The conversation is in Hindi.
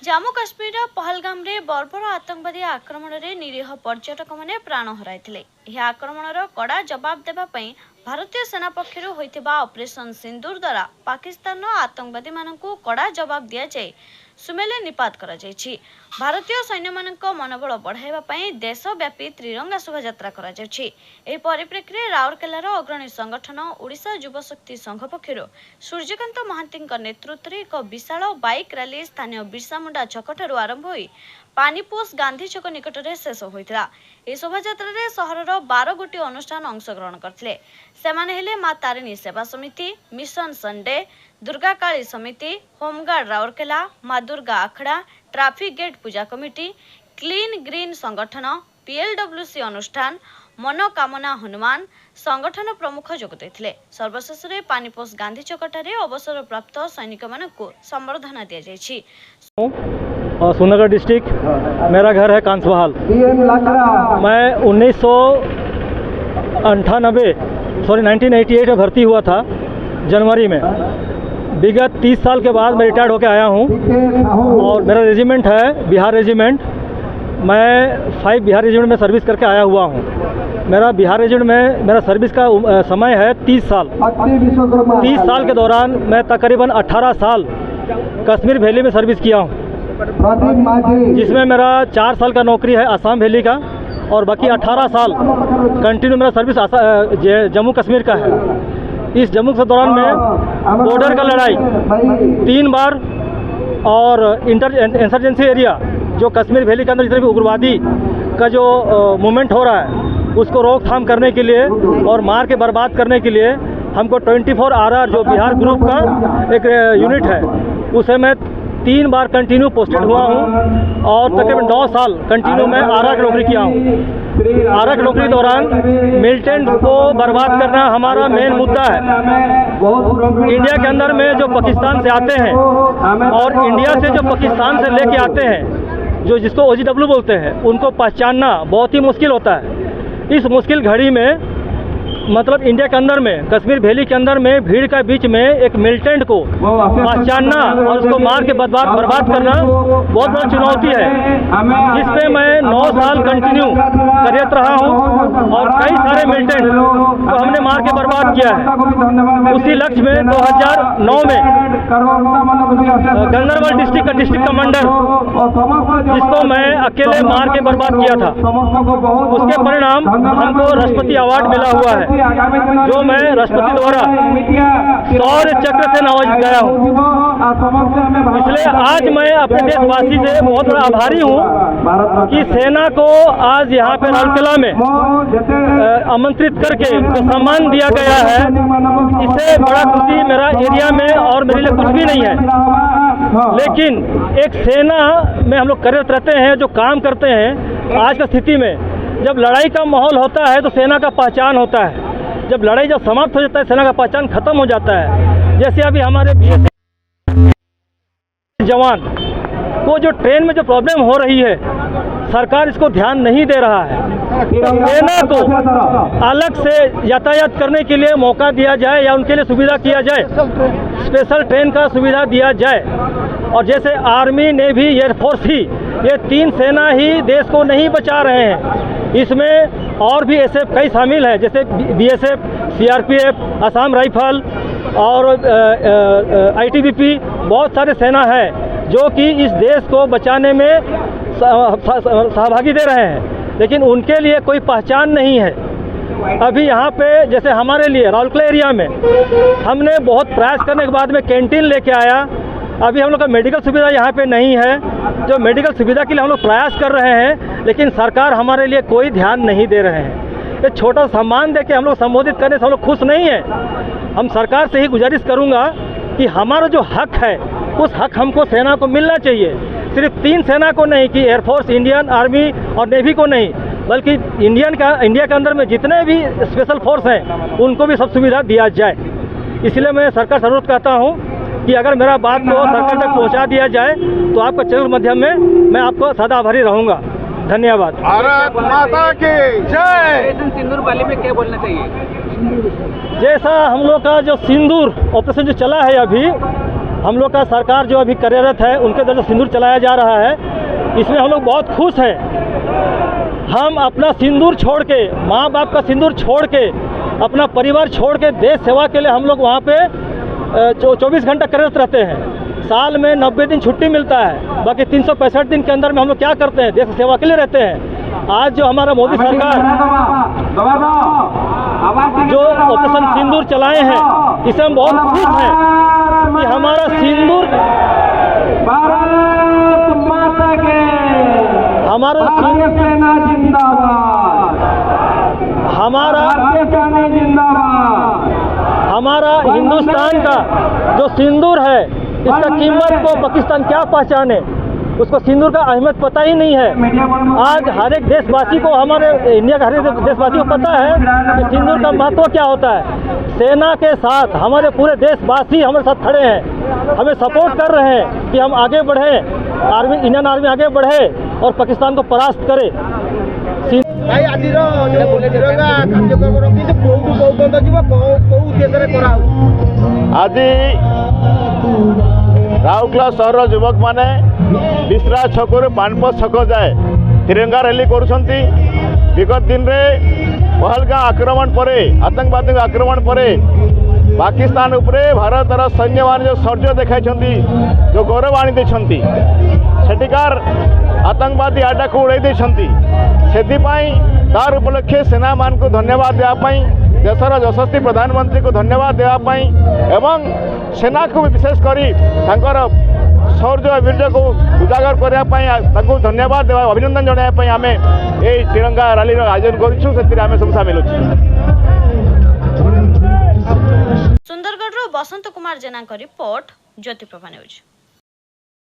जम्मू काश्मीर पहलगाम रे बर्बर आतंकवादी आक्रमण रे निरीह पर्यटक माने प्राण हराइथिले। यह आक्रमणर कड़ा जवाब देबा पई भारतीय सेना पक्षर होइथिबा ऑपरेशन सिंदूर द्वारा पाकिस्तान आतंकवादी मानकु कड़ा जवाब दिया जाय सुमेले निपात करा जायछि। भारतीय सैन्य मानक मनोबल बढ़ाइबा पई देशव्यापी त्रिरंगा शोभायात्रा करा जायछि। एही परिप्रेक्षी राउरकेलार अग्रणी संगठन ओडिशा युव शक्ति संघ पक्षर सूर्यकांत महांती नेतृत्व एक विशाल बाइक रैली स्थानीय बिरसा मुंडा छकठारु आरंभ होई पानीपोष गांधी छक निकट में शेष होता। यह शोभायात्रा रे सहरर 12 गोटी अनुष्ठान अंशग्रहण करथिले। सेमाने हेले मां तारिणी सेवा समिति, मिशन संडे, दुर्गा काली समिति, होमगार्ड राउरकेला, मां दुर्गा आखड़ा, ट्राफिक गेट पूजा कमिटी, क्लीन ग्रीन संगठन, पीएलडब्ल्यूसी अनुष्ठान, मनोकामना हनुमान संगठन प्रमुख जोग देथिले। सर्वशेष रे पानीपोष गांधी चौकटारे अवसर प्राप्त सैनिक मानकु संबर्धना दिया जायछि। और सुंदरगढ़ डिस्ट्रिक्ट, मेरा घर है कांसबहाल। मैं 1988 में भर्ती हुआ था जनवरी में। विगत 30 साल के बाद मैं रिटायर्ड होकर आया हूँ और मेरा रेजिमेंट है बिहार रेजिमेंट। मैं 5 बिहार रेजिमेंट में सर्विस करके आया हुआ हूँ। मेरा बिहार रेजिमेंट में मेरा सर्विस का समय है 30 साल। 30 साल के दौरान मैं तकरीबन 18 साल कश्मीर वैली में सर्विस किया हूँ, जिसमें मेरा 4 साल का नौकरी है असम वैली का और बाकी 18 साल कंटिन्यू मेरा सर्विस जम्मू कश्मीर का है। इस जम्मू के दौरान में बॉर्डर का लड़ाई 3 बार और इंसर्जेंसी एरिया जो कश्मीर वैली के अंदर जितने भी उग्रवादी का जो मूवमेंट हो रहा है उसको रोकथाम करने के लिए और मार के बर्बाद करने के लिए हमको 24 RR जो बिहार ग्रुप का एक यूनिट है उसे मैं 3 बार कंटिन्यू पोस्टेड हुआ हूँ और तकरीबन 9 साल कंटिन्यू मैं आरा की नौकरी किया हूँ। आरा की नौकरी के दौरान मिलिटेंट को बर्बाद करना हमारा मेन मुद्दा है। इंडिया के अंदर में जो पाकिस्तान से आते हैं और इंडिया से जो पाकिस्तान से लेके आते हैं जो जिसको OGW बोलते हैं उनको पहचानना बहुत ही मुश्किल होता है। इस मुश्किल घड़ी में मतलब इंडिया के अंदर में कश्मीर वैली के अंदर में भीड़ के बीच में एक मिलिटेंट को पहचानना और उसको मार के बर्बाद करना बहुत बड़ा चुनौती है, जिस पे मैं 9 साल कंटिन्यू कार्यरत रहा हूँ और कई सारे मिलिटेंट को हमने मार के बर्बाद किया है। उसी लक्ष्य में 2009 में गंदरबल डिस्ट्रिक्ट का डिस्ट्रिक्ट कमांडर जिसको मैं अकेले मार के बर्बाद किया था, उसके परिणाम हमको राष्ट्रपति अवार्ड मिला हुआ है जो मैं राष्ट्रपति द्वारा शौर्य चक्र से नवाजा गया हूँ। इसलिए आज मैं अपने देशवासी से बहुत बड़ा आभारी हूँ कि सेना को आज यहाँ पे राउरकेला में आमंत्रित करके जो सम्मान दिया गया है, इससे बड़ा खुशी मेरा एरिया में और मेरे लिए कुछ भी नहीं है। लेकिन एक सेना में हम लोग कार्यरत रहते हैं, जो काम करते हैं, आज की स्थिति में जब लड़ाई का माहौल होता है तो सेना का पहचान होता है, जब लड़ाई जब समाप्त हो जाता है सेना का पहचान खत्म हो जाता है। जैसे अभी हमारे जवान को जो ट्रेन में जो प्रॉब्लम हो रही है सरकार इसको ध्यान नहीं दे रहा है। सेना को अलग से यातायात करने के लिए मौका दिया जाए या उनके लिए सुविधा किया जाए, स्पेशल ट्रेन का सुविधा दिया जाए। और जैसे आर्मी, नेवी, एयरफोर्स ही ये 3 सेना ही देश को नहीं बचा रहे हैं, इसमें और भी ऐसे कई शामिल हैं जैसे BSF, CRPF, असम राइफल और ITBP, बहुत सारे सेना है जो कि इस देश को बचाने में सहभागी दे रहे हैं, लेकिन उनके लिए कोई पहचान नहीं है। अभी यहाँ पे जैसे हमारे लिए राउरकेला एरिया में हमने बहुत प्रयास करने के बाद में कैंटीन लेके आया। अभी हम लोग का मेडिकल सुविधा यहाँ पे नहीं है, जो मेडिकल सुविधा के लिए हम लोग प्रयास कर रहे हैं, लेकिन सरकार हमारे लिए कोई ध्यान नहीं दे रहे हैं। ये छोटा सम्मान दे के हम लोग संबोधित करने से हम लोग खुश नहीं हैं। हम सरकार से ही गुजारिश करूँगा कि हमारा जो हक है उस हक हमको सेना को मिलना चाहिए। सिर्फ 3 सेना को नहीं कि एयरफोर्स, इंडियन आर्मी और नेवी को नहीं, बल्कि इंडिया के अंदर में जितने भी स्पेशल फोर्स हैं उनको भी सब सुविधा दिया जाए। इसलिए मैं सरकार से अनुरोध करता हूँ कि अगर मेरा बात को सरकार तक पहुँचा दिया जाए तो आपका चैनल माध्यम में मैं आपको सदा आभारी रहूँगा। धन्यवाद। भारत माता की जय। सिंदूर वाले में क्या बोलना चाहिए? जैसा हम लोग का जो सिंदूर ऑपरेशन जो चला है अभी हम लोग का सरकार जो अभी कार्यरत है उनके द्वारा सिंदूर चलाया जा रहा है, इसमें हम लोग बहुत खुश हैं। हम अपना सिंदूर छोड़ के, माँ बाप का सिंदूर छोड़ के, अपना परिवार छोड़ के देश सेवा के लिए हम लोग वहाँ पे 24 घंटा कार्यरत रहते हैं। साल में 90 दिन छुट्टी मिलता है, बाकी 365 दिन के अंदर में हम लोग क्या करते हैं, देश सेवा के लिए रहते हैं। आज जो हमारा मोदी सरकार जो ऑपरेशन सिंदूर चलाए हैं, इससे हम बहुत खुश हैं कि हमारा सिंदूर हमारा हमारा हिंदुस्तान का जो सिंदूर है, इसका कीमत को पाकिस्तान क्या पहचाने, उसको सिंदूर का अहमियत पता ही नहीं है। आज हर एक देशवासी को, हमारे इंडिया का हर एक देशवासी को पता है कि सिंदूर का महत्व क्या होता है। सेना के साथ हमारे पूरे देशवासी हमारे साथ खड़े हैं, हमें सपोर्ट कर रहे हैं कि हम आगे बढ़ें, इंडियन आर्मी आगे बढ़े और पाकिस्तान को परास्त करे। भाई आज तिरंगा कार्यक्रम रखी कौन जीव कौ उद्देश्य करा आज राउरकेला सहर युवक माने बिस्रा छक पानपत छक जाए तिरंगा रैली करुछंती। विगत दिन रे पहलगाम आक्रमण पर, आतंकवादी आक्रमण पर पाकिस्तान उपरे भारतर सैन्य मान जो शौर्य देखाई, जो गौरव आनी देछंती, सेठिकार आतंकवादी आडा को उड़ाई देछंती। सेथिपाई तार उपलक्षे सेना मान को धन्यवाद देवाई, देशर यशस्वी प्रधानमंत्री को धन्यवाद देवाई एवं सेना को विशेष करी तांकर शौर्य वीर्य को उजागर करने धन्यवाद देवा अभिनंदन जनाई आम ये तिरंगा रैली आयोजन करूँ। सब सामिल अच्छे। सुंदरगढ़ बसंत कुमार जेना रिपोर्ट, ज्योतिप्रभा न्यूज।